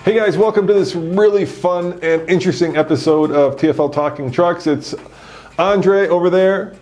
Hey guys, welcome to this really fun and interesting episode of TFL Talking Trucks. It's Andre over there.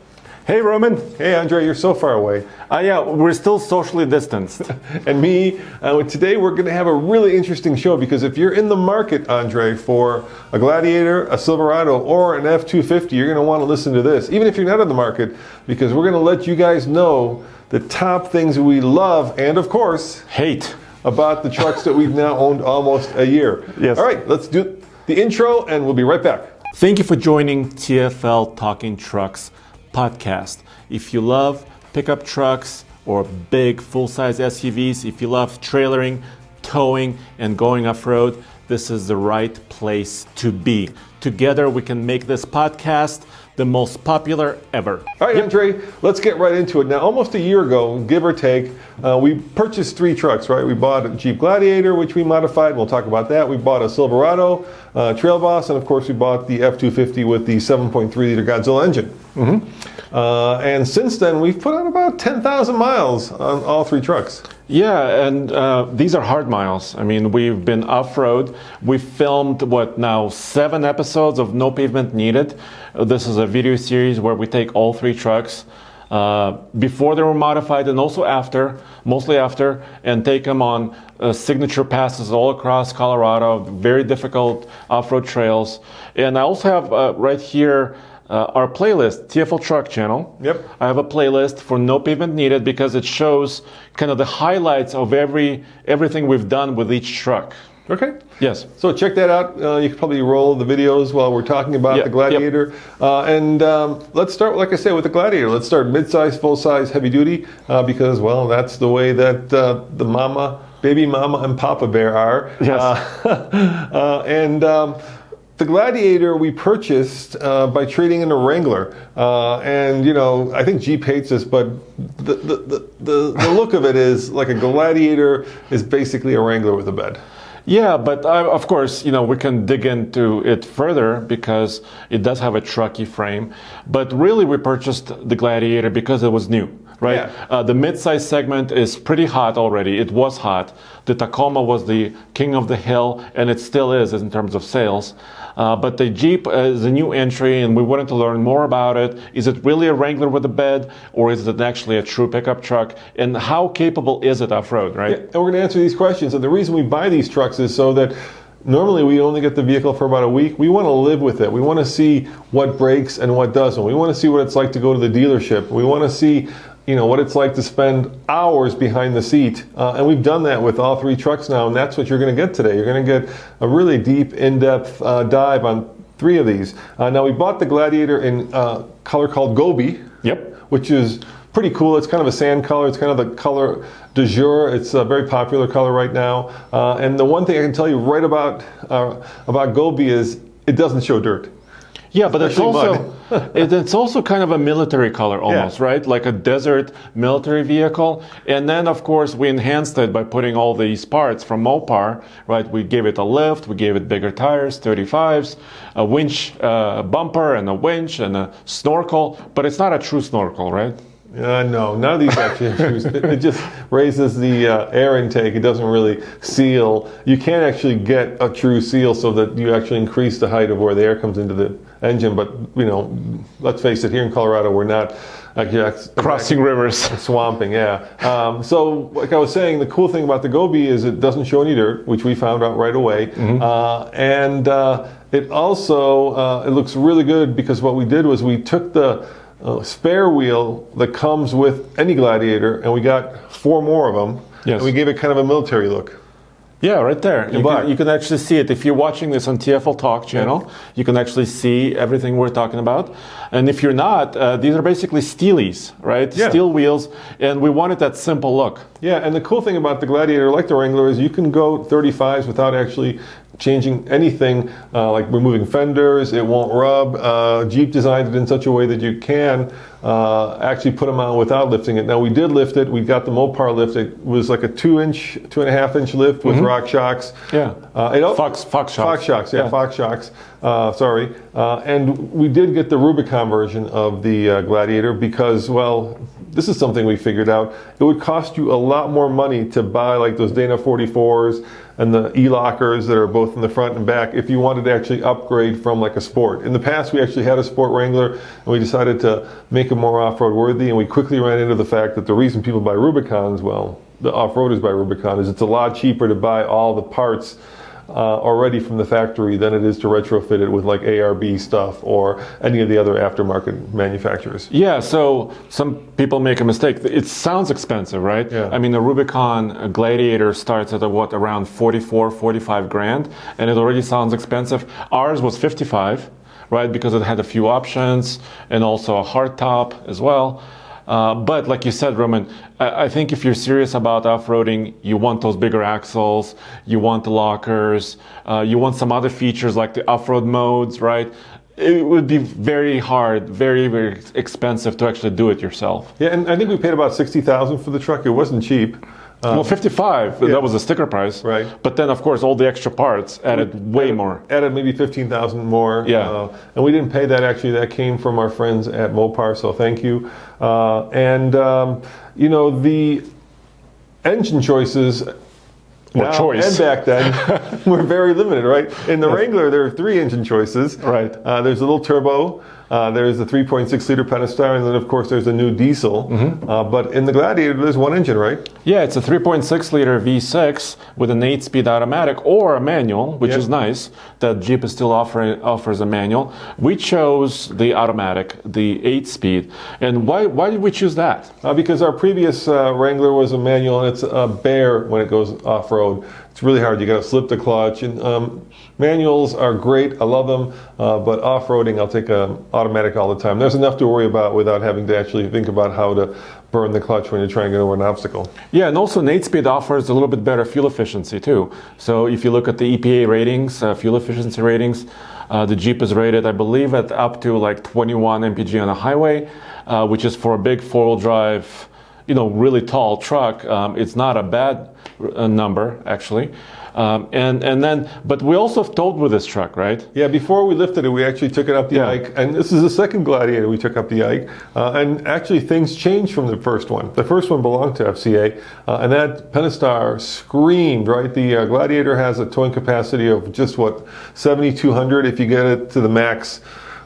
Hey Roman. Hey Andre, you're so far away. Yeah, we're still socially distanced. And me. Today we're going to have a really interesting show because if you're in the market, Andre, for a Gladiator, a Silverado, or an F-250, you're going to want to listen to this. Even if you're not in the market, because we're going to let you guys know the top things we love and, of course, hate about the trucks that we've now owned almost a year. Yes. All right, let's do the intro and we'll be right back. Thank you for joining TFL Talking Trucks podcast. If you love pickup trucks or big full-size SUVs, if you love trailering, towing, and going off-road, this is the right place to be. Together we can make this podcast the most popular ever. All right, Andre, let's get right into it. Now, almost a year ago, give or take, we purchased 3 trucks, right? We bought a Jeep Gladiator, which we modified. We'll talk about that. We bought a Silverado, Trail Boss, and of course, we bought the F-250 with the 7.3-liter Godzilla engine. And since then, we've put out about 10,000 miles on all 3 trucks. Yeah, and these are hard miles. I mean, we've been off-road. We've filmed, 7 episodes of No Pavement Needed. This is a video series where we take all 3 trucks before they were modified and also after, mostly after, and take them on signature passes all across Colorado, very difficult off-road trails. And I also have right here our playlist, TFL Truck Channel. Yep. I have a playlist for No Pavement Needed because it shows kind of the highlights of everything we've done with each truck. Okay. Yes. So check that out. You can probably roll the videos while we're talking about the Gladiator. Yep. Let's start, like I said, with the Gladiator. Let's start mid-size, full-size, heavy-duty because, well, that's the way that the mama, baby mama, and Papa Bear are. Yes. The Gladiator we purchased by trading in a Wrangler, and you know I think Jeep hates this, but the look of it is like a Gladiator is basically a Wrangler with a bed. Yeah, but of course, you know, we can dig into it further because it does have a trucky frame. But really, we purchased the Gladiator because it was new, right? Yeah. The mid-size segment is pretty hot already. It was hot. The Tacoma was the king of the hill, and it still is in terms of sales. But the Jeep is a new entry, and we wanted to learn more about it. Is it really a Wrangler with a bed, or is it actually a true pickup truck? And how capable is it off-road, right? Yeah, and we're going to answer these questions. And the reason we buy these trucks is so that normally we only get the vehicle for about a week. We want to live with it. We want to see what breaks and what doesn't. We want to see what it's like to go to the dealership. We want to see what it's like to spend hours behind the seat. And we've done that with all 3 trucks now, and that's what you're going to get today. You're going to get a really deep, in-depth dive on 3 of these. Now, we bought the Gladiator in a color called Gobi, which is pretty cool. It's kind of a sand color. It's kind of the color du jour. It's a very popular color right now. And the one thing I can tell you right about Gobi is it doesn't show dirt. Yeah, but it's also kind of a military color almost, right? Like a desert military vehicle. And then, of course, we enhanced it by putting all these parts from Mopar, right? We gave it a lift, we gave it bigger tires, 35s, a winch bumper and a winch and a snorkel, but it's not a true snorkel, right? No, none of these actually it just raises the air intake. It doesn't really seal. You can't actually get a true seal so that you actually increase the height of where the air comes into the engine. But, let's face it, here in Colorado, we're not crossing rivers. Swamping, yeah. So, like I was saying, the cool thing about the Gobi is it doesn't show any dirt, which we found out right away. It also, it looks really good because what we did was we took the spare wheel that comes with any Gladiator, and we got 4 more of them. Yes. And we gave it kind of a military look. Yeah, right there. You can actually see it. If you're watching this on TFL Talk channel, you can actually see everything we're talking about. And if you're not, these are basically steelies, right? Yeah. Steel wheels, and we wanted that simple look. Yeah, and the cool thing about the Gladiator, like the Wrangler, is you can go 35s without actually changing anything, like removing fenders. It won't rub. Jeep designed it in such a way that you can actually put them on without lifting it. Now, we did lift it. We got the Mopar lift. It was like a 2.5-inch lift with rock shocks. Yeah. Fox shocks. Fox shocks, yeah. Fox shocks. And we did get the Rubicon version of the Gladiator because, well, this is something we figured out. It would cost you a lot more money to buy like those Dana 44s and the e-lockers that are both in the front and back if you wanted to actually upgrade from like a sport. In the past, we actually had a sport Wrangler, and we decided to make it more off-road worthy, and we quickly ran into the fact that the reason people buy Rubicons, well, the off-roaders buy Rubicon, is it's a lot cheaper to buy all the parts already from the factory than it is to retrofit it with like ARB stuff or any of the other aftermarket manufacturers. Yeah, so some people make a mistake. It sounds expensive, right? Yeah. I mean, a Rubicon a Gladiator starts at around 44, 45 grand, and it already sounds expensive. Ours was 55, right? Because it had a few options and also a hard top as well. But like you said, Roman, I think if you're serious about off-roading, you want those bigger axles, you want the lockers, you want some other features like the off-road modes, right? It would be very hard, very, very expensive to actually do it yourself. Yeah, and I think we paid about $60,000 for the truck. It wasn't cheap. Well, 55, that was the sticker price. Right. But then, of course, all the extra parts added way more. Added maybe $15,000 more. Yeah. And we didn't pay that, actually. That came from our friends at Mopar, so thank you. The engine choices now and back then were very limited, right? In the Wrangler, there are 3 engine choices. Right. There's a little turbo. There's a 3.6 liter Pentastar, and then of course there's a new diesel. But in the Gladiator, there's 1 engine, right? Yeah, it's a 3.6 liter V6 with an 8-speed automatic or a manual, which is nice. That Jeep is still offers a manual. We chose the automatic, the 8-speed. And why did we choose that? Because our previous Wrangler was a manual, and it's a bear when it goes off-road. It's really hard. You got to slip the clutch, and manuals are great. I love them, but off-roading, I'll take an automatic all the time. There's enough to worry about without having to actually think about how to burn the clutch when you're trying to get over an obstacle. Yeah, and also an 8-speed offers a little bit better fuel efficiency too. So if you look at the EPA ratings, fuel efficiency ratings, the Jeep is rated, I believe, at up to like 21 mpg on a highway, which is for a big 4-wheel drive, really tall truck. It's not a bad number, actually. But we also towed with this truck, right? Yeah, before we lifted it, we actually took it up the Ike, and this is the second Gladiator we took up the Ike, and actually things changed from the first one. The first one belonged to FCA, and that Pentastar screamed, right? The Gladiator has a towing capacity of just, 7,200 if you get it to the max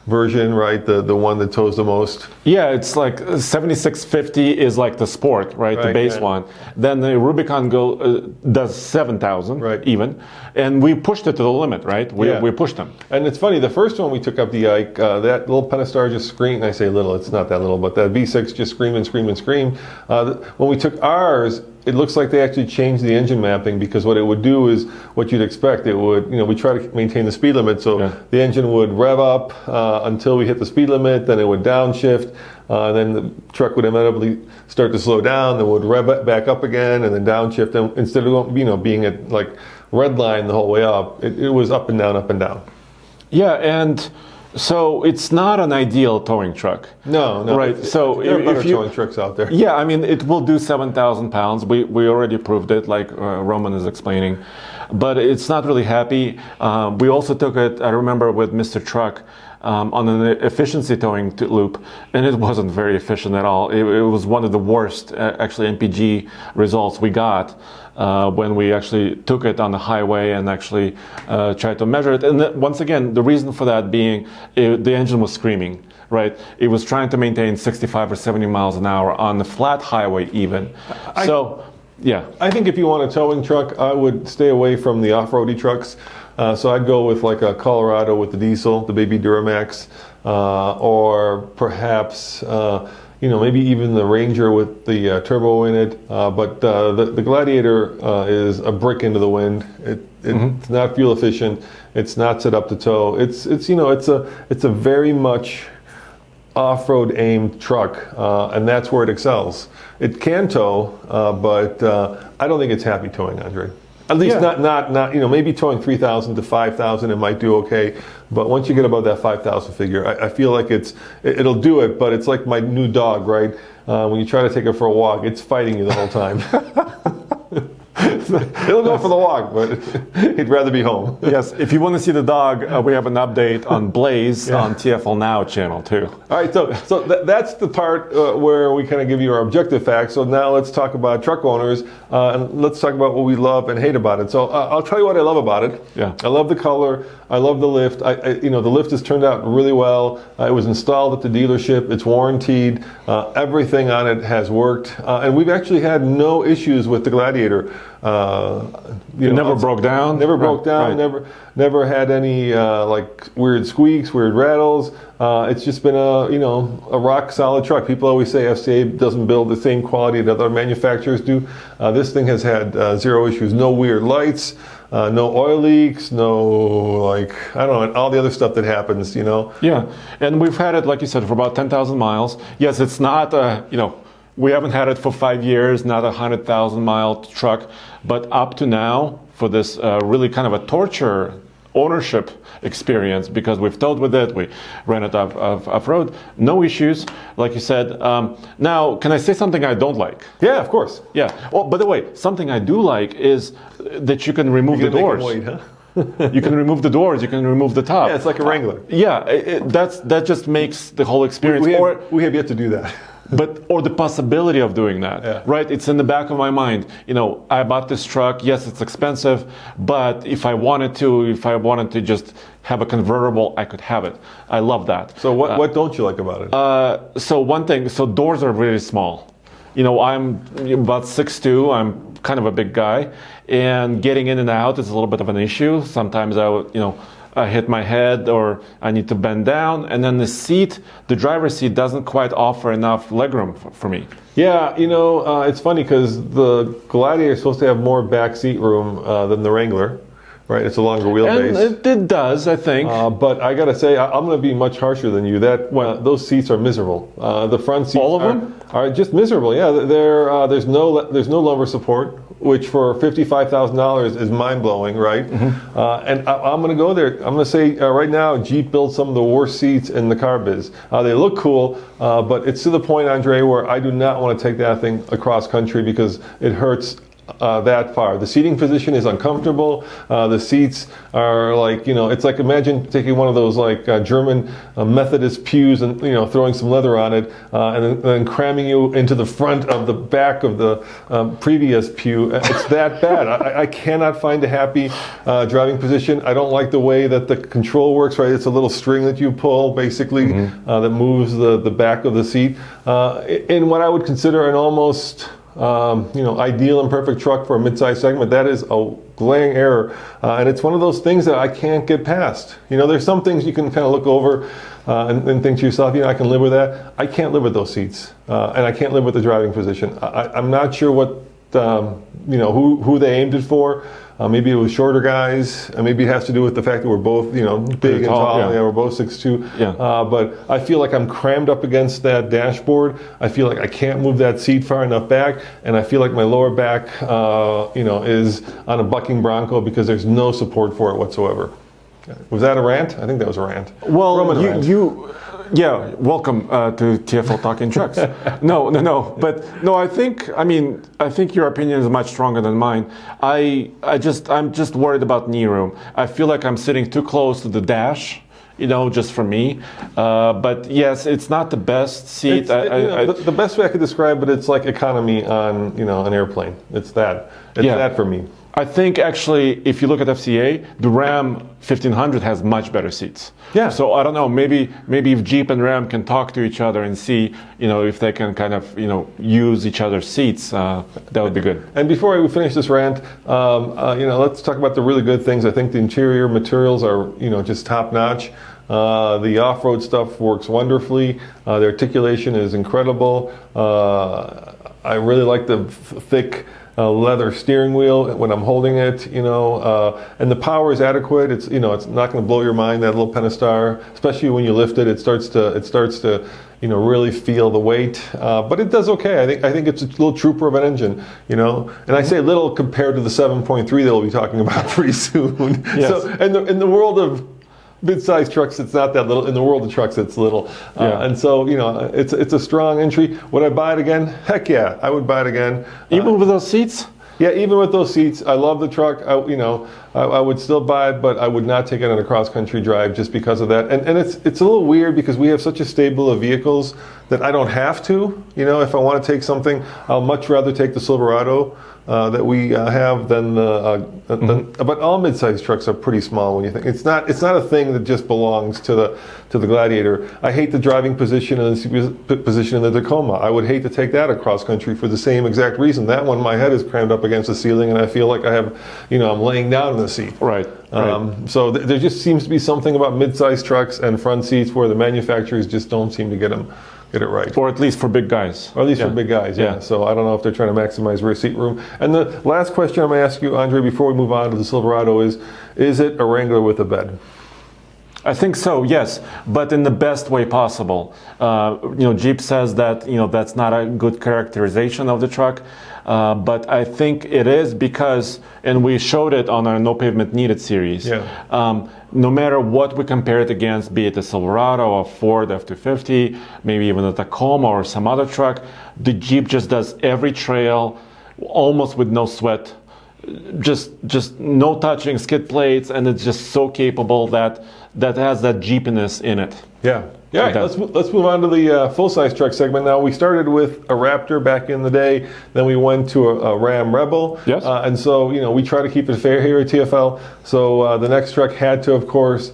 version, right? The one that tows the most. Yeah, it's like 7650 is like the sport, right? The base one. Then the Rubicon does 7,000, right? Even, and we pushed it to the limit, right? We pushed them. And it's funny, the first one we took up the Ike, that little Pentastar just screamed. I say little, it's not that little, but that V6 just screamed and screamed and screamed. When we took ours, it looks like they actually changed the engine mapping, because what it would do is what you'd expect. It would, we try to maintain the speed limit, so the engine would rev up until we hit the speed limit, then it would downshift, then the truck would inevitably start to slow down, then would rev back up again, and then downshift. And instead of being at like red line the whole way up, it was up and down, up and down. Yeah, and so it's not an ideal towing truck. No. Right. So there are better towing trucks out there. Yeah, I mean, it will do 7,000 pounds. We already proved it, like Roman is explaining. But it's not really happy. We also took it, I remember, with Mr. Truck on an efficiency towing loop, and it wasn't very efficient at all. It was one of the worst, actually, MPG results we got. When we actually took it on the highway and actually tried to measure it. And once again, the reason for that being the engine was screaming, right? It was trying to maintain 65 or 70 miles an hour on the flat highway even. I think if you want a towing truck, I would stay away from the off-roady trucks. So I'd go with like a Colorado with the diesel, the baby Duramax, or perhaps maybe even the Ranger with the turbo in it. But the Gladiator is a brick into the wind. It's not fuel efficient. It's not set up to tow. It's a very much off-road aimed truck, and that's where it excels. It can tow, but I don't think it's happy towing, Andre. At least not maybe towing 3,000 to 5,000 it might do okay, but once you get above that 5,000 figure, I feel like it'll do it. But it's like my new dog, right? When you try to take it for a walk, it's fighting you the whole time. He'll go for the walk, but he'd rather be home. Yes, if you want to see the dog, we have an update on Blaze on TFL Now channel too. All right, so that's the part where we kind of give you our objective facts. So now let's talk about truck owners, and let's talk about what we love and hate about it. So I'll tell you what I love about it. Yeah. I love the color. I love the lift. The lift has turned out really well. It was installed at the dealership. It's warranted. Everything on it has worked, and we've actually had no issues with the Gladiator. It never broke down. Never broke down. Right. Never had any like weird squeaks, weird rattles. It's just been a rock solid truck. People always say FCA doesn't build the same quality that other manufacturers do. This thing has had zero issues. No weird lights. No oil leaks, no I don't know, all the other stuff that happens, Yeah, and we've had it, like you said, for about 10,000 miles. Yes, it's not, we haven't had it for 5 years, not a 100,000-mile truck, but up to now, for this really kind of a torture ownership experience, because we've towed with it, we ran it off-road, no issues, like you said. Now, can I say something I don't like? Yeah, of course. Yeah. Oh, by the way, something I do like is that you can remove the doors. Make him wait, huh? You can remove the doors, you can remove the top. Yeah, it's like a Wrangler. Yeah, that just makes the whole experience. We have yet to do that. Or the possibility of doing that, yeah. Right? It's in the back of my mind. I bought this truck. Yes, it's expensive, but if I wanted to just have a convertible, I could have it. I love that. So what don't you like about it? So one thing, doors are really small. I'm about 6'2". I'm kind of a big guy, and getting in and out is a little bit of an issue. Sometimes I hit my head or I need to bend down, and then the driver's seat doesn't quite offer enough legroom for me. Yeah, it's funny because the Gladiator is supposed to have more back seat room than the Wrangler, right? It's a longer wheelbase. And it does, I think. But I gotta say, I'm gonna be much harsher than you. Those seats are miserable. The front seats all of them are just miserable. Yeah, there's no lumbar support, which for $55,000 is mind blowing, right? Mm-hmm. And I'm gonna go there. I'm gonna say right now, Jeep builds some of the worst seats in the car biz. They look cool, but it's to the point, Andre, where I do not want to take that thing across country because it hurts. That far. The seating position is uncomfortable. The seats are it's like imagine taking one of those German Methodist pews and throwing some leather on it and then cramming you into the front of the back of the previous pew. It's that bad. I cannot find a happy driving position. I don't like the way that the control works. Right, it's a little string that you pull basically that moves the back of the seat. In what I would consider an almost ideal and perfect truck for a mid-size segment, that is a glaring error, and it's one of those things that I can't get past. There's some things you can kind of look over and think to yourself, I can live with that. I can't live with those seats, and I can't live with the driving position. I'm not sure what who they aimed it for. Maybe it was shorter guys. Maybe it has to do with the fact that we're both, big and tall. Yeah, we're both 6'2". Yeah. But I feel like I'm crammed up against that dashboard. I feel like I can't move that seat far enough back, and I feel like my lower back, is on a bucking bronco because there's no support for it whatsoever. Was that a rant? I think that was a rant. Well, yeah, welcome to TFL Talking Trucks. No, but no, I think your opinion is much stronger than mine. I'm just worried about knee room. I feel like I'm sitting too close to the dash, just for me. But yes, it's not the best seat. The best way I could describe it, it's like economy on an airplane. It's that. It's that for me. I think actually, if you look at FCA, the Ram 1500 has much better seats. Yeah. So I don't know. Maybe if Jeep and Ram can talk to each other and see, if they can kind of, use each other's seats, that would be good. And before we finish this rant, let's talk about the really good things. I think the interior materials are, just top notch. The off-road stuff works wonderfully. The articulation is incredible. I really like the thick leather steering wheel when I'm holding it, and the power is adequate. It's it's not going to blow your mind, that little Pentastar, especially when you lift it. It starts to really feel the weight, but it does okay. I think it's a little trooper of an engine, and I say little compared to the 7.3 that we'll be talking about pretty soon. Yes. So in the world of mid-sized trucks, it's not that little. In the world of trucks, it's little. And so, it's a strong entry. Would I buy it again? Heck yeah, I would buy it again. Even with those seats? Yeah, even with those seats, I love the truck. I would still buy it, but I would not take it on a cross-country drive just because of that. And it's a little weird because we have such a stable of vehicles that I don't have to. If I want to take something, I'll much rather take the Silverado that we have than the. But all mid-sized trucks are pretty small when you think it's not a thing that just belongs to the Gladiator. I hate the driving position and the position in the Tacoma. I would hate to take that across country for the same exact reason. That one, my head is crammed up against the ceiling, and I feel like I have, I'm laying down in the seat. Right. So there just seems to be something about mid-sized trucks and front seats where the manufacturers just don't seem to get it right. Or at least for big guys. Or at least for big guys, yeah. So I don't know if they're trying to maximize rear seat room. And the last question I'm going to ask you, Andre, before we move on to the Silverado is it a Wrangler with a bed? I think so, yes, but in the best way possible. Jeep says that that's not a good characterization of the truck, but I think it is because, and we showed it on our No Pavement Needed series. Yeah. No matter what we compare it against, be it a Silverado, a Ford F-250, maybe even a Tacoma or some other truck, the Jeep just does every trail almost with no sweat. Just no touching skid plates, and it's just so capable that has that Jeepiness in it. Yeah. Yeah, let's move on to the full-size truck segment now. We started with a Raptor back in the day, then we went to a Ram Rebel. Yes. And so, we try to keep it fair here at TFL. So the next truck had to, of course,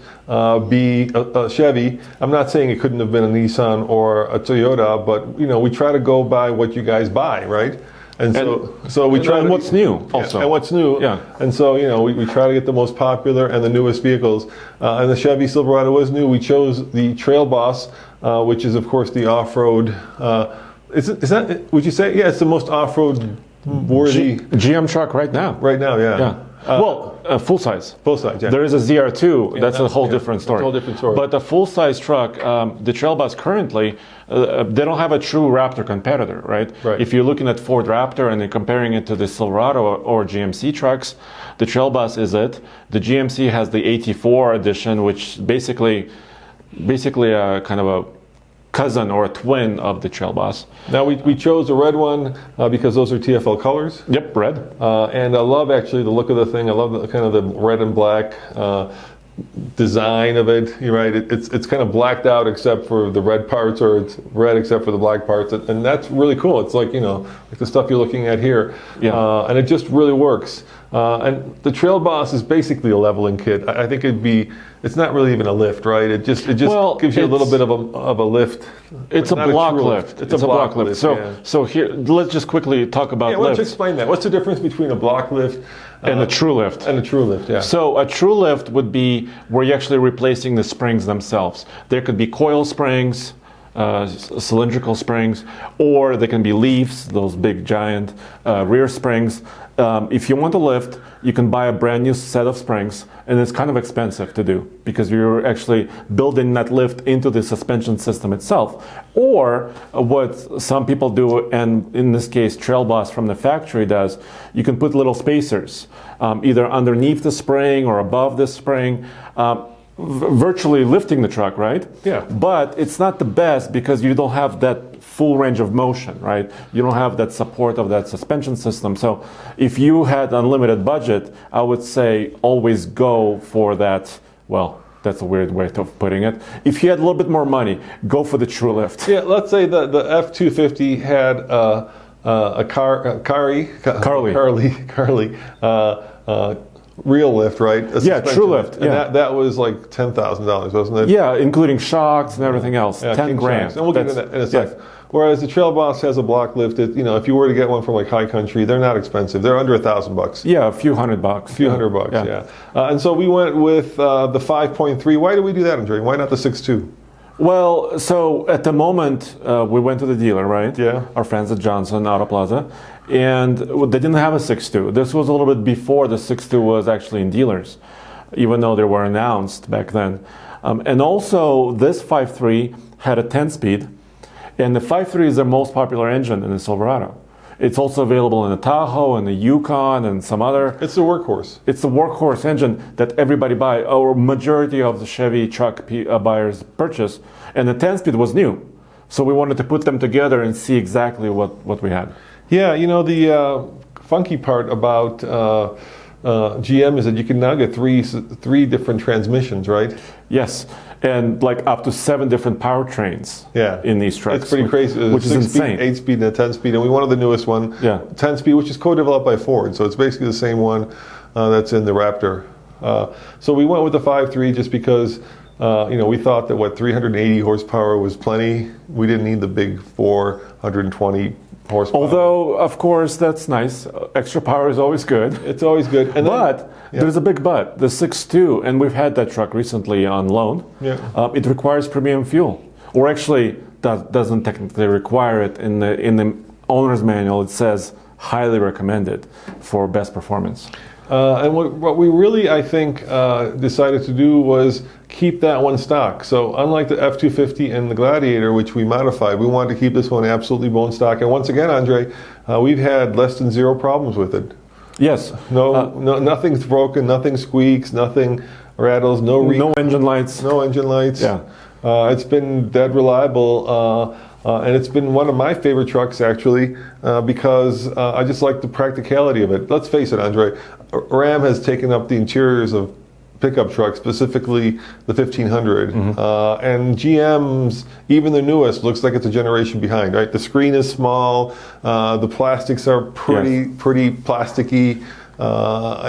be a Chevy. I'm not saying it couldn't have been a Nissan or a Toyota, but, we try to go by what you guys buy, right? And so we try. And what's new also. Yeah, and what's new. Yeah. And so, we try to get the most popular and the newest vehicles. And the Chevy Silverado was new. We chose the Trail Boss, which is, of course, the off-road. Is that, would you say? Yeah, it's the most off-road worthy. GM truck right now. Right now, yeah. Full size. Full size, yeah. There is a ZR2. That's a whole different story. That's a whole different story. But a full size truck, the Trail Boss currently, they don't have a true Raptor competitor, right? If you're looking at Ford Raptor and you're comparing it to the Silverado or GMC trucks, the Trail Boss is it. The GMC has the AT4 edition, which basically a kind of a cousin or a twin of the Trail Boss. Now we chose a red one because those are TFL colors. Yep, red. And I love actually the look of the thing. I love the kind of the red and black design of it. You're right. It's kind of blacked out except for the red parts, or it's red except for the black parts, and that's really cool. It's like like the stuff you're looking at here. Yeah. And it just really works. And the Trail Boss is basically a leveling kit. I think it's not really even a lift, right? It just gives you a little bit of a lift. It's a block lift. It's a block lift. So here, let's just quickly talk about lifts. Why don't you explain that? What's the difference between a block lift and a true lift? And a true lift, yeah. So a true lift would be where you're actually replacing the springs themselves. There could be coil springs, cylindrical springs, or they can be leaves, those big giant rear springs. If you want to lift, you can buy a brand new set of springs, and it's kind of expensive to do because you're actually building that lift into the suspension system itself. Or what some people do, and in this case Trail Boss from the factory does, you can put little spacers either underneath the spring or above the spring, virtually lifting the truck, right? Yeah. But it's not the best because you don't have that full range of motion, right? You don't have that support of that suspension system. So if you had unlimited budget, I would say always go for that. Well, that's a weird way of putting it. If you had a little bit more money, go for the true lift. Yeah, let's say the F-250 had a Carly real lift, right? Yeah, true lift. And that was like $10,000, wasn't it? Yeah, including shocks and everything else. Yeah, 10 grand. And we'll get into that in a sec. Yeah. Whereas the Trail Boss has a block lift. If you were to get one from like High Country, they're not expensive. They're under $1,000. Yeah, a few $100. A few $100, yeah. And so we went with the 5.3. Why did we do that, Andre? Why not the 6.2? Well, so at the moment, we went to the dealer, right? Yeah. Our friends at Johnson Auto Plaza. And they didn't have a 6.2. This was a little bit before the 6.2 was actually in dealers, even though they were announced back then. And also, this 5.3 had a 10-speed, and the 5.3 is their most popular engine in the Silverado. It's also available in the Tahoe and the Yukon and some other. It's the workhorse. It's the workhorse engine that everybody buys, or majority of the Chevy truck buyers purchase. And the 10-speed was new. So we wanted to put them together and see exactly what we had. Yeah, the funky part about GM is that you can now get three different transmissions, right? Yes, and like up to 7 different powertrains in these trucks. It's pretty crazy. Which is insane. 8-speed and a 10-speed, and we wanted the newest one, 10-speed, which is co-developed by Ford, so it's basically the same one that's in the Raptor. So we went with the 5.3 just because we thought that 380 horsepower was plenty. We didn't need the big 420 horsepower. Although, of course, that's nice. Extra power is always good. It's always good. And there's a big but. The 6.2, and we've had that truck recently on loan. It requires premium fuel, or actually that doesn't technically require it. In the owner's manual, it says highly recommended for best performance. And what we really, I think, decided to do was keep that one stock. So unlike the F-250 and the Gladiator, which we modified, we wanted to keep this one absolutely bone stock. And once again, Andre, we've had less than 0 problems with it. Yes. Nothing's broken, nothing squeaks, nothing rattles, no engine lights. No engine lights. Yeah. It's been dead reliable. And it's been one of my favorite trucks, actually, because I just like the practicality of it. Let's face it, Andre, Ram has taken up the interiors of pickup trucks, specifically the 1500. And GM's, even the newest, looks like it's a generation behind, right? The screen is small. The plastics are pretty plasticky.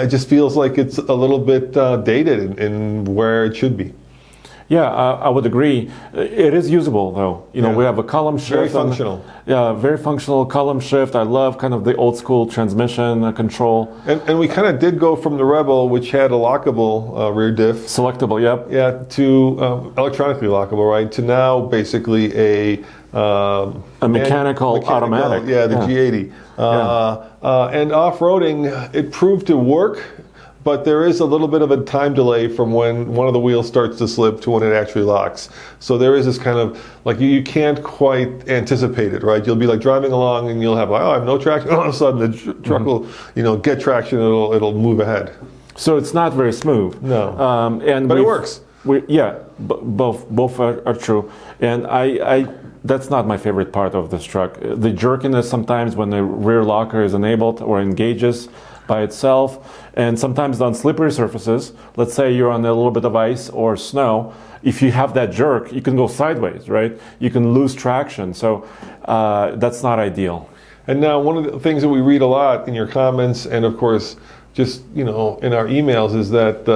It just feels like it's a little bit dated in where it should be. Yeah, I would agree. It is usable, though. We have a column shift. Very functional. Very functional column shift. I love kind of the old school transmission control. And we kind of did go from the Rebel, which had a lockable rear diff. Selectable, yep. Yeah, to electronically lockable, right? To now basically a mechanical automatic. Yeah, the G80. And off-roading, it proved to work. But there is a little bit of a time delay from when one of the wheels starts to slip to when it actually locks. So there is this kind of, like, you can't quite anticipate it, right? You'll be like driving along and you'll have, I have no traction. All of a sudden the truck will, get traction, it'll move ahead. So it's not very smooth. No. But it works. Both are true. And I that's not my favorite part of this truck. The jerkiness sometimes when the rear locker is enabled or engages by itself, and sometimes on slippery surfaces, let's say you're on a little bit of ice or snow, if you have that jerk, you can go sideways, right? You can lose traction, so that's not ideal. And now one of the things that we read a lot in your comments, and of course just in our emails, is that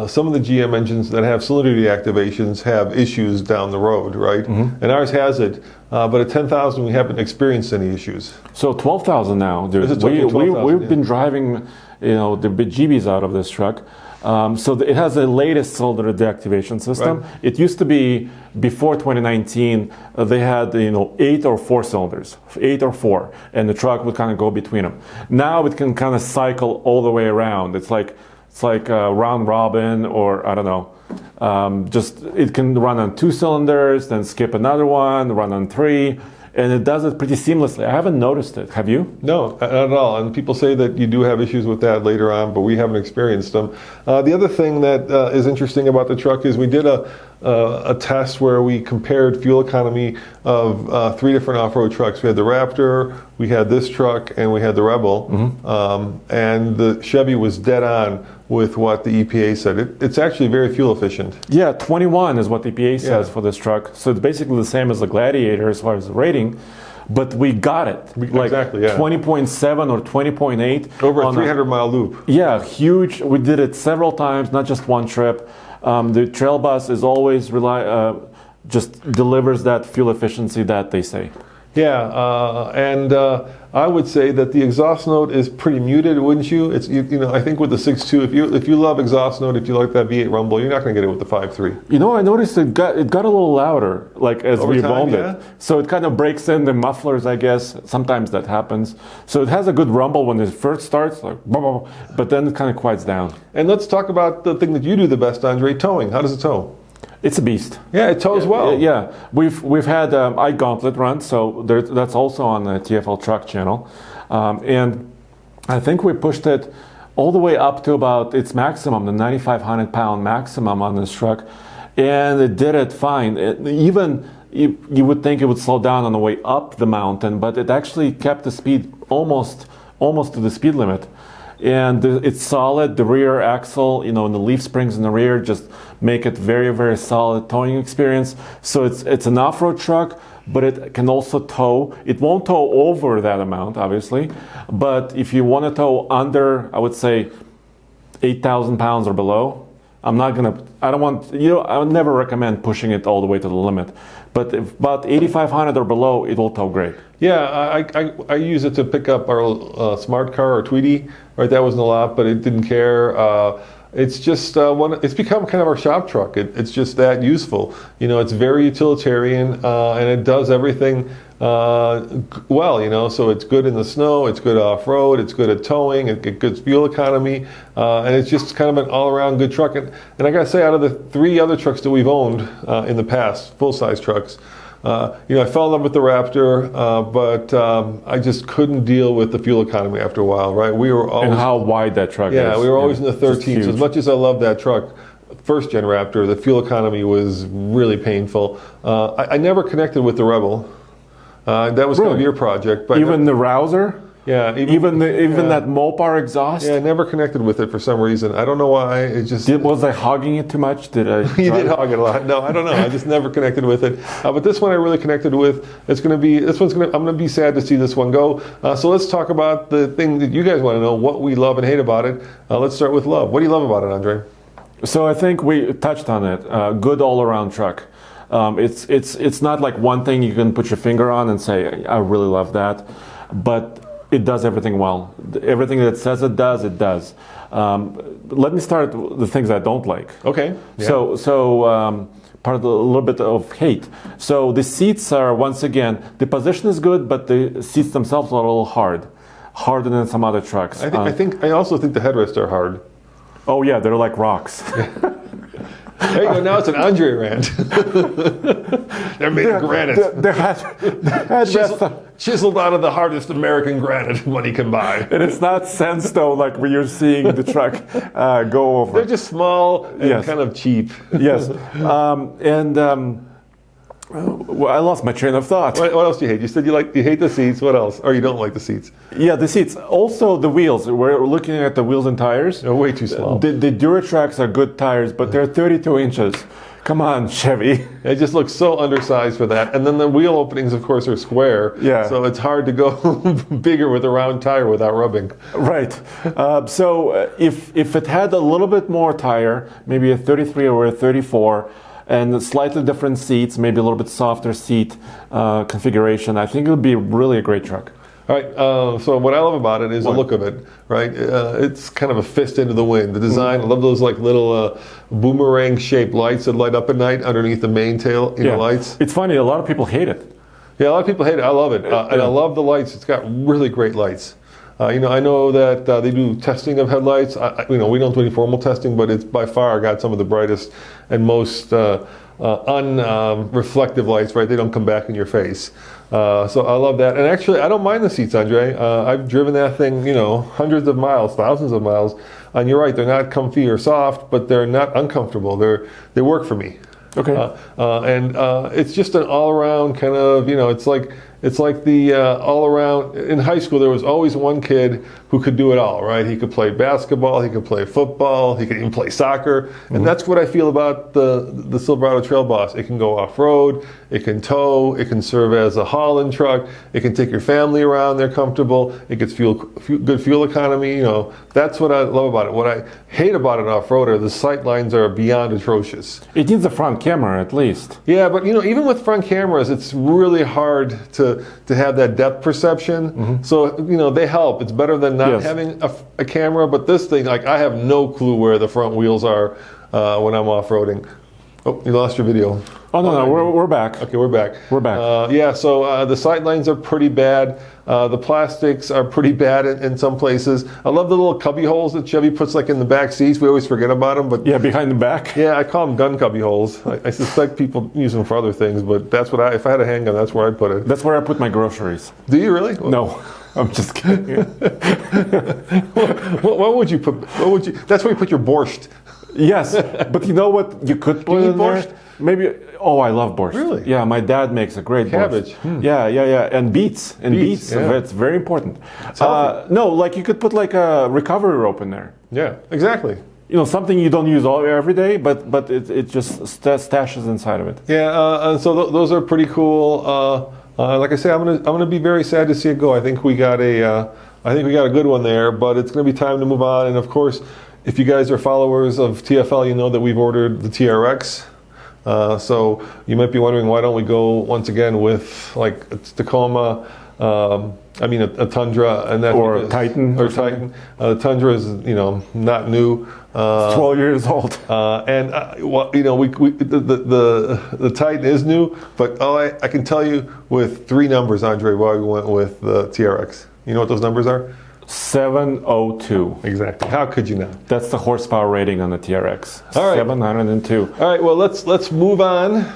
some of the GM engines that have cylinder deactivations have issues down the road, right? And ours has it, but at 10,000 we haven't experienced any issues. So 12,000 now, dude. We've been driving, the bejeebies out of this truck. So it has the latest cylinder deactivation system. Right. It used to be, before 2019, they had 8 or 4 cylinders, 8 or 4, and the truck would kind of go between them. Now it can kind of cycle all the way around. It's like round robin, or I don't know. Just it can run on 2 cylinders, then skip another one, run on 3. And it does it pretty seamlessly. I haven't noticed it. Have you? No, not at all. And people say that you do have issues with that later on, but we haven't experienced them. The other thing that is interesting about the truck is we did a test where we compared fuel economy of 3 different off-road trucks. We had the Raptor, we had this truck, and we had the Rebel. And the Chevy was dead on with what the EPA said. It's actually very fuel efficient. Yeah, 21 is what the EPA says for this truck. So it's basically the same as the Gladiator as far as the rating, but we got it. Exactly, yeah. 20.7 or 20.8. Over a 300-mile loop. Yeah, huge. We did it several times, not just one trip. The trail bus is always just delivers that fuel efficiency that they say. Yeah, and I would say that the exhaust note is pretty muted, wouldn't you? It's I think with the 6.2, if you love exhaust note, if you like that V8 rumble, you're not going to get it with the 5.3. I noticed it got a little louder, like as we evolved it. So it kind of breaks in the mufflers, I guess. Sometimes that happens. So it has a good rumble when it first starts, like, but then it kind of quiets down. And let's talk about the thing that you do the best, Andre, towing. How does it tow? It's a beast. Yeah, it tows well. Yeah, we've had iGauntlet run, so that's also on the TFL Truck channel, and I think we pushed it all the way up to about its maximum, the 9,500 pound maximum on this truck, and it did it fine. You would think it would slow down on the way up the mountain, but it actually kept the speed almost almost to the speed limit. And it's solid. The rear axle, and the leaf springs in the rear just make it very, very solid towing experience. So it's an off-road truck, but it can also tow. It won't tow over that amount, obviously. But if you want to tow under, I would say, 8,000 pounds or below, I would never recommend pushing it all the way to the limit. But if about 8,500 or below, it will tow great. Yeah, I use it to pick up our smart car or Tweety. Right, that wasn't a lot, but it didn't care. It's just it's become kind of our shop truck. It's just that useful. It's very utilitarian, and it does everything well. So it's good in the snow, it's good off-road, it's good at towing, it gets good fuel economy, and it's just kind of an all-around good truck. And I gotta say, out of the 3 other trucks that we've owned in the past, full-size trucks, I fell in love with the Raptor, but I just couldn't deal with the fuel economy after a while, right? We were always, and how wide that truck is. Yeah, we were always in the 13s. So as much as I love that truck, first gen Raptor, the fuel economy was really painful. I never connected with the Rebel. That was kind of your project. But even the Rouser? Yeah, even that Mopar exhaust. Yeah, I never connected with it for some reason. I don't know why. It just was I hogging it too much? Did I? You did hog it a lot. No, I don't know. I just never connected with it. But this one I really connected with. I'm gonna be sad to see this one go. So let's talk about the thing that you guys want to know: what we love and hate about it. Let's start with love. What do you love about it, Andre? So I think we touched on it. Good all-around truck. It's not like one thing you can put your finger on and say I really love that, but it does everything well. Everything that it says it does, it does. Let me start with the things I don't like. Okay. Yeah. So part of a little bit of hate. So the seats are, once again, the position is good, but the seats themselves are a little harder than some other trucks. I also think the headrests are hard. Oh yeah, they're like rocks. There you go. Now it's an Andre rant. They're made of granite. Chiseled out of the hardest American granite money can buy. And it's not sandstone like we are seeing the truck go over. They're just small and kind of cheap. Yes. Well, I lost my train of thought. What else do you hate? You said you hate the seats. What else? Or you don't like the seats? Yeah, the seats. Also the wheels. We're looking at the wheels and tires. They're way too small. The Duratracs are good tires, but they're 32 inches. Come on, Chevy. It just looks so undersized for that. And then the wheel openings, of course, are square. Yeah. So it's hard to go bigger with a round tire without rubbing. Right. So if it had a little bit more tire, maybe a 33 or a 34, and slightly different seats, maybe a little bit softer seat configuration, I think it would be really a great truck. All right, so what I love about it is the look of it, right? It's kind of a fist into the wind. The design, I love those like little boomerang-shaped lights that light up at night underneath the main tail, lights. It's funny, a lot of people hate it. Yeah, a lot of people hate it. I love it, and I love the lights. It's got really great lights. I know that they do testing of headlights. We don't do any formal testing, but it's by far got some of the brightest and most unreflective lights, right? They don't come back in your face. So I love that. And actually, I don't mind the seats, Andre. I've driven that thing, hundreds of miles, thousands of miles. And you're right, they're not comfy or soft, but they're not uncomfortable. They work for me. Okay. And it's just an all-around kind of, it's like the all-around. In high school, there was always one kid who could do it all, right? He could play basketball, he could play football, he could even play soccer. And that's what I feel about the Silverado Trail Boss. It can go off-road, it can tow, it can serve as a haul-in truck, it can take your family around, they're comfortable, it gets good fuel economy. That's what I love about it. What I hate about it off-road are the sight lines are beyond atrocious. It needs a front camera at least. Yeah, but even with front cameras, it's really hard to have that depth perception. So they help. It's better than not having a camera. But this thing, I have no clue where the front wheels are when I'm off-roading. Oh, you lost your video. Oh no, we're back. Okay, we're back. We're back. So the sight lines are pretty bad. The plastics are pretty bad in some places. I love the little cubby holes that Chevy puts in the back seats. We always forget about them, but behind the back. Yeah, I call them gun cubby holes. I suspect people use them for other things, but that's what if I had a handgun, that's where I'd put it. That's where I put my groceries. Do you really? No. I'm just kidding. What would you put? That's where you put your borscht. Yes, but you know what you could put you eat in there? borscht? Maybe. Oh, I love borscht. Really? Yeah, my dad makes a great Cabbage. borscht. Yeah, and beets. Yeah. It's very important. healthy. No, like you could put like a recovery rope in there. Yeah, exactly. You know, something you don't use every day, but it just stashes inside of it. Yeah, and so those are pretty cool. Like I say, I'm gonna be very sad to see it go. I think we got a good one there, but it's gonna be time to move on. And of course, if you guys are followers of TFL, you know that we've ordered the TRX. So you might be wondering, why don't we go once again with like a Tacoma, a Tundra, and that Or Titan. or Titan. The Tundra is not new. 12 years old. The Titan is new, but I can tell you with three numbers, Andre, why we went with the TRX. You know what those numbers are? 702. Exactly. How could you not? That's the horsepower rating on the TRX. All right. 702. All right. Well, let's move on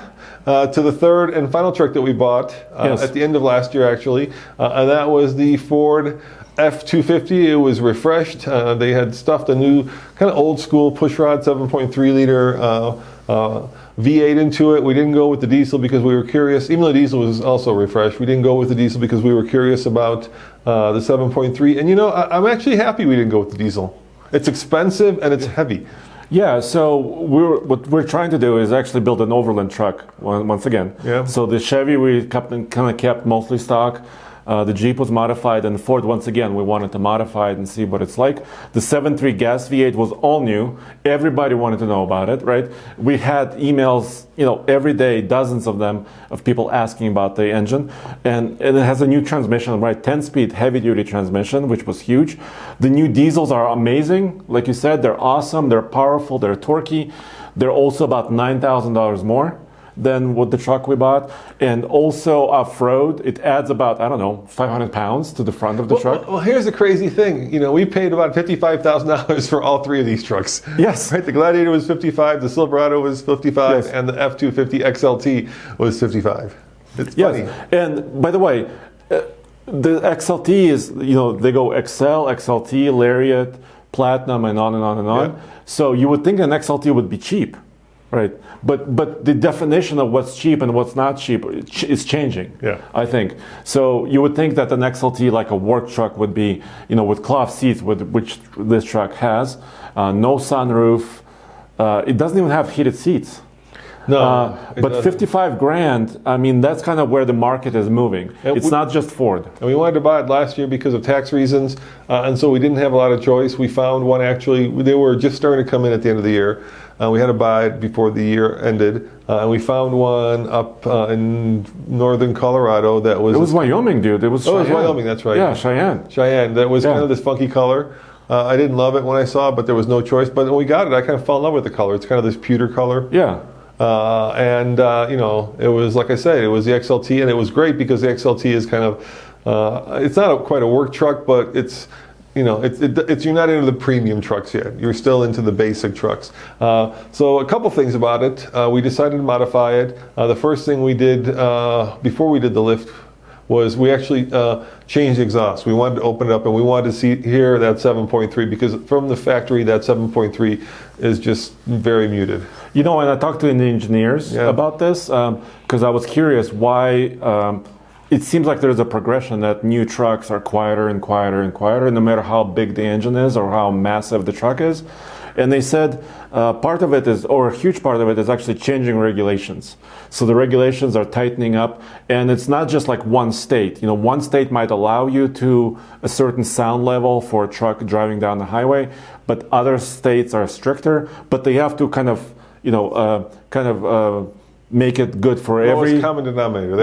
to the third and final truck that we bought Yes. at the end of last year, actually, and that was the Ford F-250. It was refreshed. They had stuffed a new kind of old school pushrod 7.3 liter V8 into it. We didn't go with the diesel because we were curious. Even though the diesel was also refreshed, we didn't go with the diesel because we were curious about the 7.3. And I'm actually happy we didn't go with the diesel. It's expensive and it's heavy. Yeah, so what we're trying to do is actually build an overland truck once again. Yeah. So the Chevy we kind of kept mostly stock. The Jeep was modified, and the Ford, once again, we wanted to modify it and see what it's like. The 7.3 gas V8 was all new. Everybody wanted to know about it, right? We had emails, every day, dozens of them, of people asking about the engine. And it has a new transmission, right? 10-speed heavy-duty transmission, which was huge. The new diesels are amazing. Like you said, they're awesome, they're powerful, they're torquey. They're also about $9,000 more than what the truck we bought. And also off-road, it adds about, 500 pounds to the front of the truck. Well, here's the crazy thing. We paid about $55,000 for all three of these trucks. Yes. Right? The Gladiator was 55, the Silverado was 55, Yes. and the F-250 XLT was 55. It's funny. Yes. And by the way, the XLT is, they go XL, XLT, Lariat, Platinum, and on and on and on. Yeah. So you would think an XLT would be cheap, right? But the definition of what's cheap and what's not cheap is changing. Yeah. I think so. You would think that an XLT, like a work truck, would be with cloth seats, which this truck has, no sunroof. It doesn't even have heated seats. No, but doesn't. 55 grand. I mean, that's kind of where the market is moving. It's not just Ford. And we wanted to buy it last year because of tax reasons, and so we didn't have a lot of choice. We found one actually. They were just starting to come in at the end of the year. We had to buy it before the year ended, and we found one up in northern Colorado that was. It was Wyoming, dude. It was. Oh, it was Cheyenne. Wyoming. That's right. Yeah, Cheyenne. Cheyenne. That was Yeah. kind of this funky color. I didn't love it when I saw it, but there was no choice. But when we got it, I kind of fell in love with the color. It's kind of this pewter color. Yeah. It was, like I said, it was the XLT, and it was great because the XLT is kind of, it's not quite a work truck, but it's you're not into the premium trucks yet. You're still into the basic trucks. So a couple things about it. We decided to modify it. The first thing we did before we did the lift was we actually changed the exhaust. We wanted to open it up, and we wanted to hear that 7.3 because from the factory, that 7.3 is just very muted. And I talked to the engineers about this because I was curious why. It seems like there's a progression that new trucks are quieter and quieter and quieter, no matter how big the engine is or how massive the truck is. And they said part of it is, or a huge part of it is actually changing regulations. So the regulations are tightening up, and it's not just like one state. One state might allow you to a certain sound level for a truck driving down the highway, but other states are stricter, but they have to kind of make it good for every Lowest common denominator.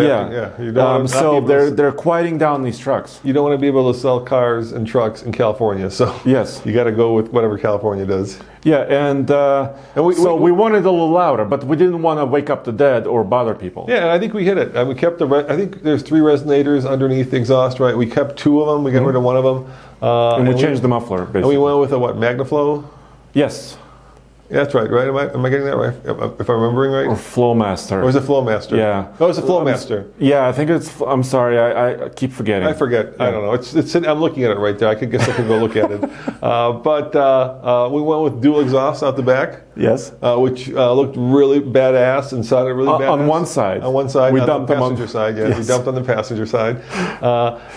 You don't want to so they're quieting down these trucks. You don't want to be able to sell cars and trucks in California, so yes, you got to go with whatever California does. Yeah, and we wanted a little louder, but we didn't want to wake up the dead or bother people. Yeah, and I think we hit it. We kept I think there's 3 resonators underneath the exhaust, right? We kept 2 of them. We got rid of one of them, and we changed the muffler. Basically. And we went with a Magnaflow. Yes. Yeah, that's right. Right? Am I getting that right? If I'm remembering right? Or Flowmaster. Or was it Flowmaster? Yeah. Oh, it's a Flowmaster. Yeah, I think it's. I'm sorry, I keep forgetting. I forget. Yeah. I don't know. It's. I'm looking at it right there. I guess I could go look at it. But we went with dual exhaust out the back. Yes. Which looked really badass and sounded really badass. On one side. On one side. We on dumped the passenger side. Yeah, yes. we dumped on the passenger side.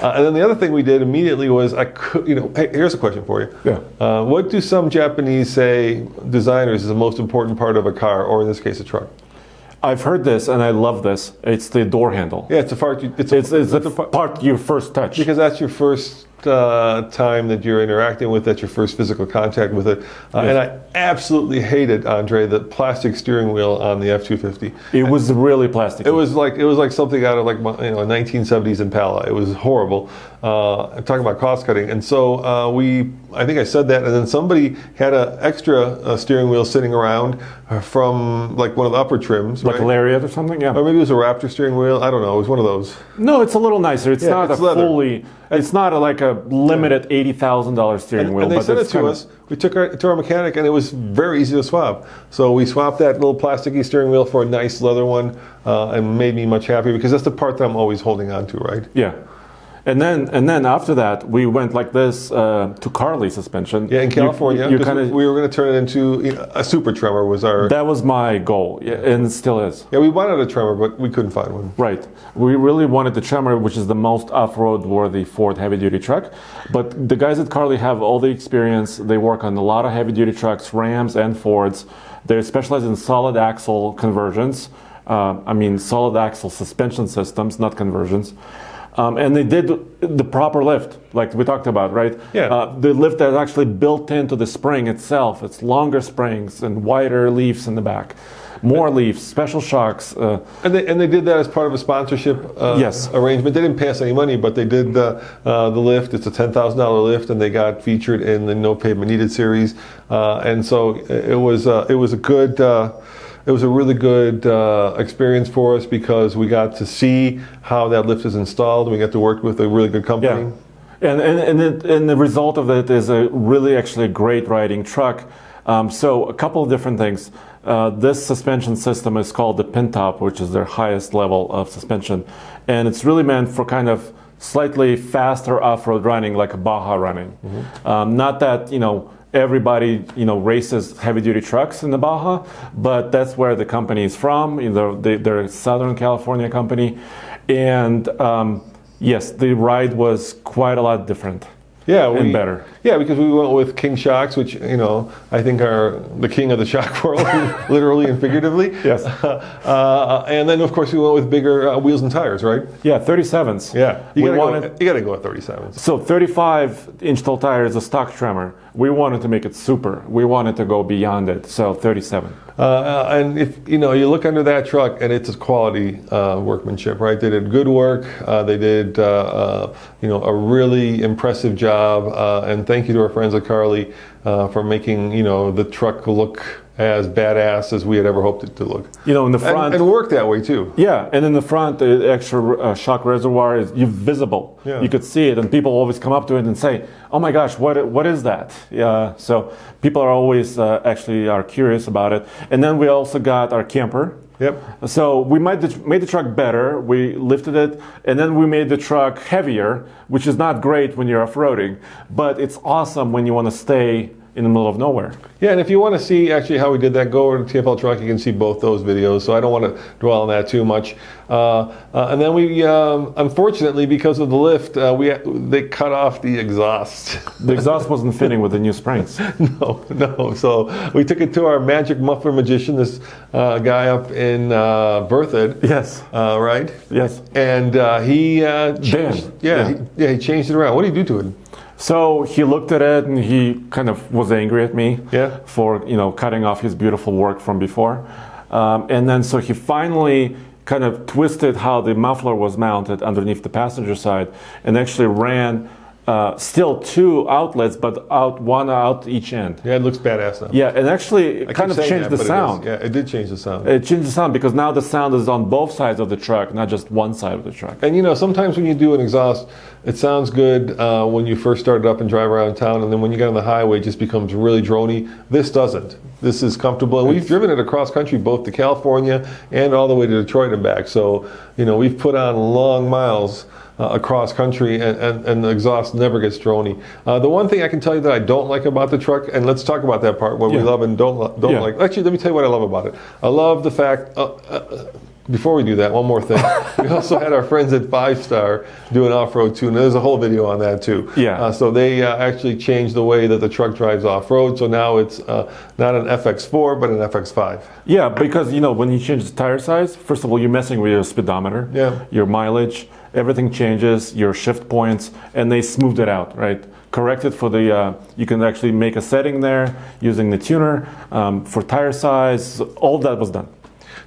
And then the other thing we did immediately was hey, here's a question for you. Yeah. What do some Japanese say designers is the most important part of a car, or in this case, a truck? I've heard this and I love this. It's the door handle. Yeah, it's a part. It's the part you first touch. Because that's your first time that you're interacting with. That's your first physical contact with it. And I absolutely hated, Andre, the plastic steering wheel on the F-250. It was really plastic. It was like something out of like a 1970s Impala. It was horrible. Talking about cost cutting, and so I think I said that, and then somebody had an extra steering wheel sitting around from like one of the upper trims, like a Lariat or something, yeah. Or maybe it was a Raptor steering wheel. I don't know. It was one of those. No, it's a little nicer. It's not it's a leather. fully. It's not like a limited $80,000 steering wheel. And they sent it to us. We took it to our mechanic, and it was very easy to swap. So we swapped that little plasticky steering wheel for a nice leather one, and made me much happier because that's the part that I'm always holding on to, right? Yeah. And then after that, we went like this to Carly suspension. Yeah, in California, we were going to turn it into a super tremor. That was my goal, yeah, and it still is. Yeah, we wanted a tremor, but we couldn't find one. Right. We really wanted the tremor, which is the most off-road worthy Ford heavy-duty truck. But the guys at Carly have all the experience. They work on a lot of heavy-duty trucks, Rams and Fords. They're specialized in solid axle conversions. Solid axle suspension systems, not conversions. And they did the proper lift, like we talked about, right? Yeah. The lift that's actually built into the spring itself. It's longer springs and wider leaves in the back. More leaves, special shocks. And they did that as part of a sponsorship arrangement. They didn't pay us any money, but they did the lift. It's a $10,000 lift, and they got featured in the No Pavement Needed series. And so it was a good. It was a really good experience for us because we got to see how that lift is installed. We got to work with a really good company. Yeah. And the result of it is a really actually great riding truck. So a couple of different things. This suspension system is called the Pin Top, which is their highest level of suspension. And it's really meant for kind of slightly faster off-road running, like a Baja running. Mm-hmm. Not that, everybody races heavy-duty trucks in the Baja, but that's where the company is from. They're a Southern California company, and yes, the ride was quite a lot different. Yeah, and better. Yeah, because we went with King shocks, which I think are the king of the shock world, literally and figuratively. Yes. And then of course we went with bigger wheels and tires, right? Yeah, 37s. Yeah, you gotta go with 37s. So 35-inch tall tire is a stock tremor. We wanted to make it super. We wanted to go beyond it. So 37. And if you look under that truck, and it's a quality workmanship, right? They did good work. They did a really impressive job. And thank you to our friends at Carly for making the truck look as badass as we had ever hoped it to look. In the front, and work that way too. Yeah, and in the front, the extra shock reservoir is visible. Yeah. You could see it, and people always come up to it and say, "Oh my gosh, what is that?" Yeah, so people are always are curious about it. And then we also got our camper. Yep. So we made the truck better. We lifted it, and then we made the truck heavier, which is not great when you're off-roading, but it's awesome when you want to stay in the middle of nowhere. Yeah, and if you want to see actually how we did that, go over to TFL Truck. You can see both those videos, so I don't want to dwell on that too much. And then we, unfortunately, because of the lift, they cut off the exhaust. The exhaust wasn't fitting with the new springs. No. So we took it to our magic muffler magician, this guy up in Berthoud. Yes. Right? Yes. And he changed. He changed it around. What did he do to it? So he looked at it and he kind of was angry at me for cutting off his beautiful work from before, and then so he finally kind of twisted how the muffler was mounted underneath the passenger side and actually ran still 2 outlets, but one out each end. Yeah, it looks badass now. Yeah, and actually it I kind of keep saying changed that, the but sound. Yeah, it did change the sound. It changed the sound because now the sound is on both sides of the truck, not just one side of the truck. And you know, sometimes when you do an exhaust, it sounds good when you first start it up and drive around town, and then when you get on the highway, it just becomes really drony. This doesn't. This is comfortable, and we've driven it across country, both to California and all the way to Detroit and back. So, you know, we've put on long miles across country, and the exhaust never gets drony. The one thing I can tell you that I don't like about the truck, and let's talk about that part, what we love and don't like. Actually, let me tell you what I love about it. I love the fact, before we do that, one more thing. We also had our friends at 5 Star do an off-road tune. There's a whole video on that too. Yeah. So they actually changed the way that the truck drives off-road. So now it's not an FX4, but an FX5. Yeah, because you know when you change the tire size, first of all, you're messing with your speedometer, your mileage, everything changes, your shift points, and they smoothed it out, right? Corrected for the, you can actually make a setting there using the tuner for tire size. All that was done.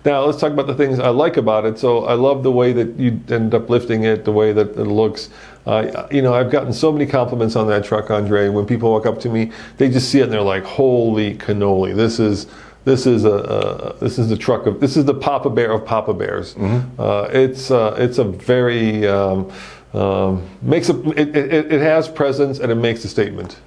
Now let's talk about the things I like about it. So I love the way that you end up lifting it, the way that it looks. You know, I've gotten so many compliments on that truck, Andre. When people walk up to me, they just see it and they're like, "Holy cannoli! This is the truck of, this is the Papa Bear of Papa Bears." It's a very it has presence and it makes a statement.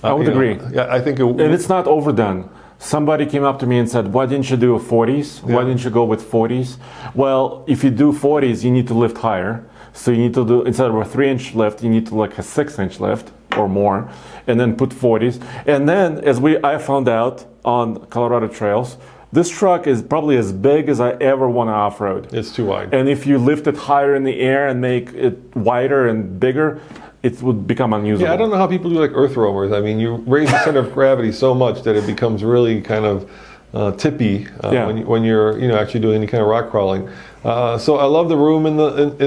I would agree. Yeah, I think and it's not overdone. Somebody came up to me and said, "Why didn't you do a 40s? Why didn't you go with 40s?" Well, if you do 40s, you need to lift higher. So you need to do, instead of a 3-inch lift, you need to like a 6-inch lift or more, and then put 40s. And then, I found out on Colorado trails, this truck is probably as big as I ever want to off-road. It's too wide. And if you lift it higher in the air and make it wider and bigger, it would become unusable. Yeah, I don't know how people do like earth roamers. I mean, you raise the center of gravity so much that it becomes really kind of tippy when you're actually doing any kind of rock crawling. So I love the room in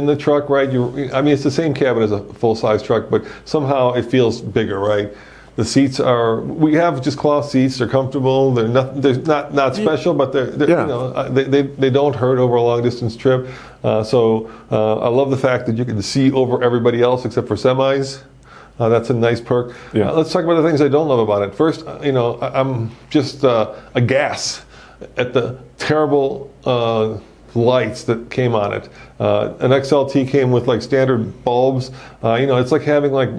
the truck, right? I mean, it's the same cabin as a full-size truck, but somehow it feels bigger, right? The seats we have just cloth seats. They're comfortable. They're not special, but they're you know, they don't hurt over a long distance trip. So I love the fact that you can see over everybody else except for semis. That's a nice perk. Let's talk about the things I don't love about it. First, you know, I'm just aghast at the terrible lights that came on it. An XLT came with like standard bulbs. You know, it's like having like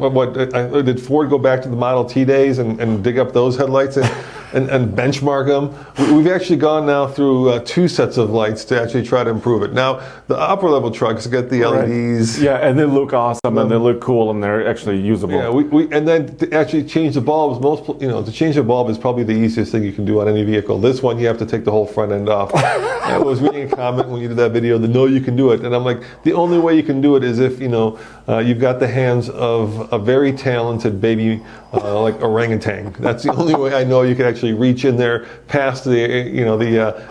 did Ford go back to the Model T days and dig up those headlights and benchmark them? We've actually gone now through 2 sets of lights to actually try to improve it. Now the upper level trucks get the LEDs. Yeah, and they look awesome and they look cool and they're actually usable. Yeah, and then to actually change the bulbs, to change a bulb is probably the easiest thing you can do on any vehicle. This one you have to take the whole front end off. I was reading a comment when you did that video that no, you can do it, and I'm like, the only way you can do it is if you've got the hands of a very talented baby like orangutan. That's the only way I know you can actually reach in there past the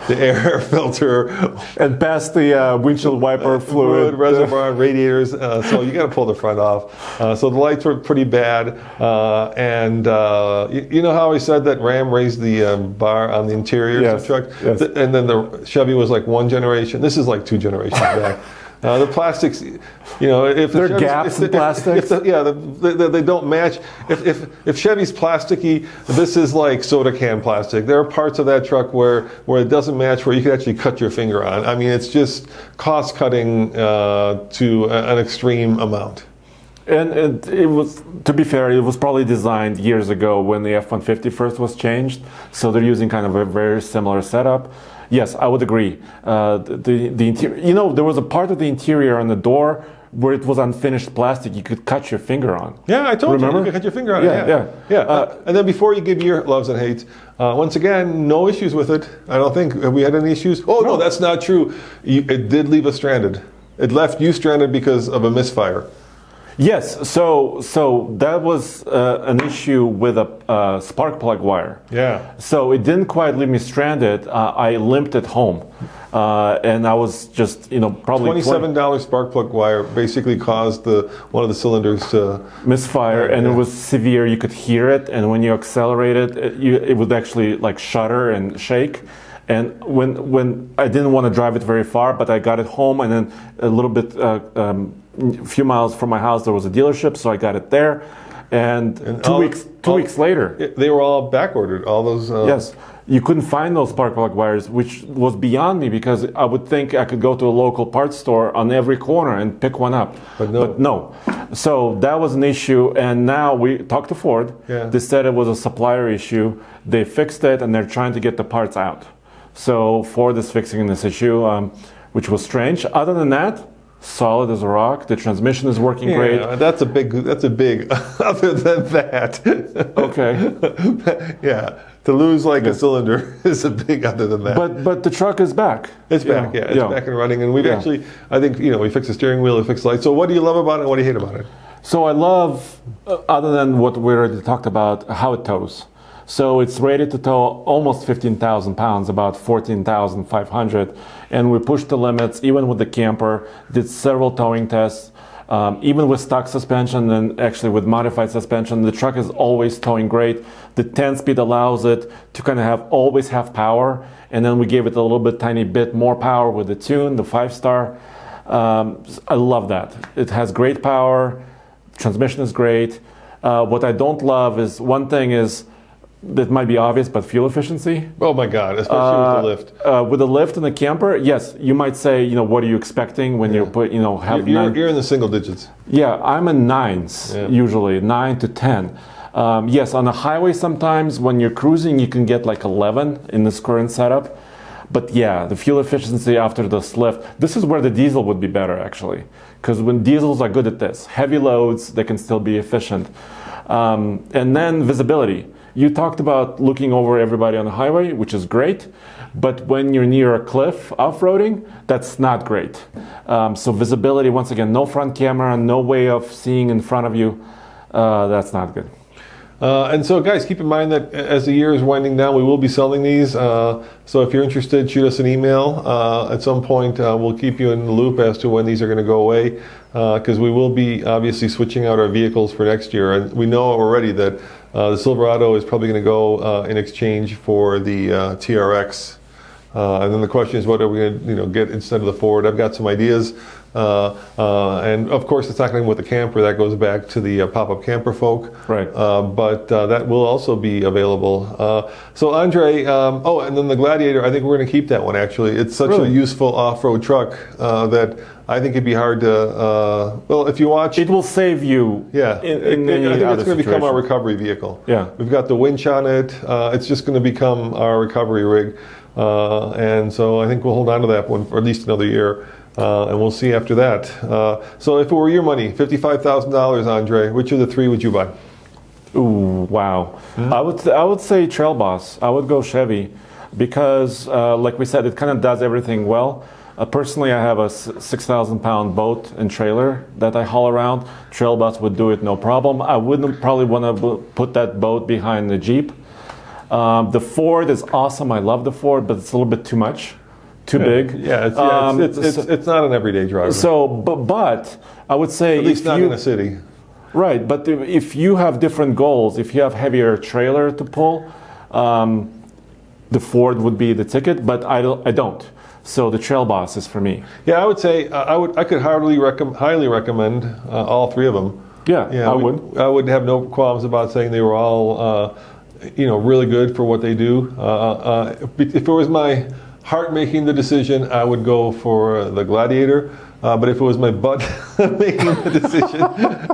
air filter and past the windshield wiper fluid reservoir, radiators. So you got to pull the front off. So the lights were pretty bad, and you know how I said that Ram raised the bar on the interior of the truck, and then the Chevy was like 1 generation. This is like 2 generations back. The plastics, you know, if there are gaps in plastics, they don't match. If Chevy's plasticky, this is like soda can plastic. There are parts of that truck where it doesn't match, where you could actually cut your finger on. I mean, it's just cost cutting to an extreme amount. And it was, to be fair, it was probably designed years ago when the F-150 first was changed. So they're using kind of a very similar setup. Yes, I would agree. The interior, you know, there was a part of the interior on the door where it was unfinished plastic. You could cut your finger on. Yeah, I told you could cut your finger on. Yeah. And then before you give your loves and hates, once again, no issues with it. I don't think. Have we had any issues? Oh, no, that's not true. It did leave us stranded. It left you stranded because of a misfire. Yes, so that was an issue with a spark plug wire. Yeah. So it didn't quite leave me stranded. I limped it home, and I was just, probably $27 spark plug wire basically caused one of the cylinders to misfire, and it was severe. You could hear it, and when you accelerated, it would actually like shudder and shake. And when I didn't want to drive it very far, but I got it home, and then a little bit a few miles from my house, there was a dealership, so I got it there. And two weeks later, they were all back ordered. All those. Yes, you couldn't find those spark plug wires, which was beyond me because I would think I could go to a local parts store on every corner and pick one up. But no. So that was an issue, and now we talked to Ford. Yeah. They said it was a supplier issue. They fixed it, and they're trying to get the parts out. So Ford is fixing this issue, which was strange. Other than that, solid as a rock. The transmission is working great. That's a big. Other than that. Okay. Yeah. To lose like a cylinder is a big other than that. But the truck is back. It's back. It's back and running. And we've actually, I think, we fixed the steering wheel, we fixed the lights. So what do you love about it and what do you hate about it? So I love, other than what we already talked about, how it tows. So it's rated to tow almost 15,000 pounds, about 14,500. And we pushed the limits, even with the camper, did several towing tests. Even with stock suspension and actually with modified suspension, the truck is always towing great. The 10-speed allows it to kind of always have power. And then we gave it a little bit, tiny bit more power with the Tune, the 5-star. I love that. It has great power. Transmission is great. What I don't love is, one thing is, that might be obvious, but fuel efficiency. Oh my God, especially with the lift. With the lift and the camper, yes, you might say, what are you expecting when you put, have you're in the single digits. Yeah, I'm in 9s, usually, 9 to 10. Yes, on the highway sometimes when you're cruising, you can get like 11 in this current setup. But yeah, the fuel efficiency after this lift, this is where the diesel would be better actually. Because when diesels are good at this, heavy loads, they can still be efficient. And then visibility. You talked about looking over everybody on the highway, which is great, but when you're near a cliff off-roading, that's not great. So visibility, once again, no front camera, no way of seeing in front of you, that's not good. And so guys, keep in mind that as the year is winding down, we will be selling these. So if you're interested, shoot us an email. At some point, we'll keep you in the loop as to when these are going to go away, because we will be obviously switching out our vehicles for next year. And we know already that the Silverado is probably going to go in exchange for the TRX. And then the question is, what are we going to get instead of the Ford? I've got some ideas. And of course, it's not going to with the camper. That goes back to the pop-up camper folk. Right. But that will also be available. So Andre, and then the Gladiator, I think we're going to keep that one actually. It's such a useful off-road truck that I think it'd be hard to, if you watch... It will save you. Yeah. I think it's going to become our recovery vehicle. Yeah. We've got the winch on it. It's just going to become our recovery rig. And so I think we'll hold on to that one for at least another year. And we'll see after that. So if it were your money, $55,000, Andre, which of the three would you buy? Ooh, wow. Mm-hmm. I would say Trail Boss. I would go Chevy because, like we said, it kind of does everything well. Personally, I have a 6,000-pound boat and trailer that I haul around. Trail Boss would do it no problem. I wouldn't probably want to put that boat behind the Jeep. The Ford is awesome. I love the Ford, but it's a little bit too much. Too big. Yeah, it's not an everyday driver. So, but I would say... At least not in a city. Right, but if you have different goals, if you have heavier trailer to pull, the Ford would be the ticket, but I don't. So the Trail Boss is for me. Yeah, I would say I could highly recommend all three of them. Yeah, I would. I would have no qualms about saying they were all really good for what they do. If it was my heart making the decision, I would go for the Gladiator. But if it was my butt making the decision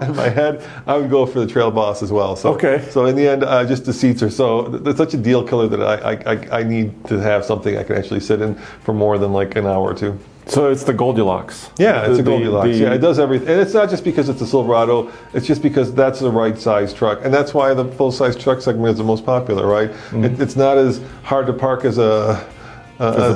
in my head, I would go for the Trail Boss as well. So, okay. So in the end, just the seats are it's such a deal killer that I need to have something I can actually sit in for more than like an hour or two. So it's the Goldilocks. Yeah, it's a Goldilocks. Yeah, it does everything. And it's not just because it's a Silverado. It's just because that's the right size truck. And that's why the full-size truck segment is the most popular, right? Mm-hmm. It's not as hard to park as a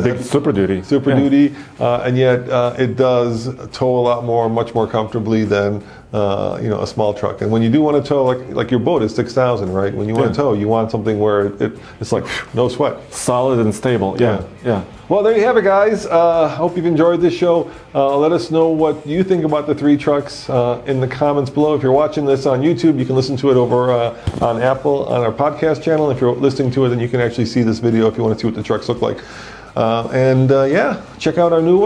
big Super Duty. Duty, and yet it does tow a lot more, much more comfortably than a small truck. And when you do want to tow, like your boat is 6,000, right? When you want to tow, you want something where it's like no sweat, solid and stable. Yeah. Well, there you have it, guys. Hope you've enjoyed this show. Let us know what you think about the three trucks in the comments below. If you're watching this on YouTube, you can listen to it over on Apple on our podcast channel. If you're listening to it, then you can actually see this video if you want to see what the trucks look like. Check out our new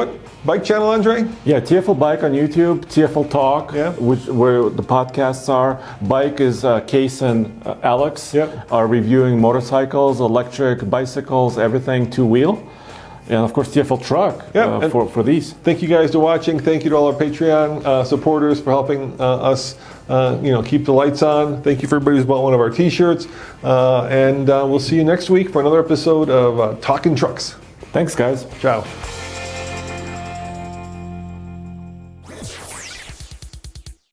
Bike channel, Andre? Yeah, TFL Bike on YouTube, TFL Talk, where the podcasts are. Bike is Case and Alex are reviewing motorcycles, electric bicycles, everything two-wheel. And of course, TFL Truck for these. Thank you guys for watching. Thank you to all our Patreon supporters for helping us keep the lights on. Thank you for everybody who's bought one of our t-shirts. And we'll see you next week for another episode of Talking Trucks. Thanks, guys. Ciao.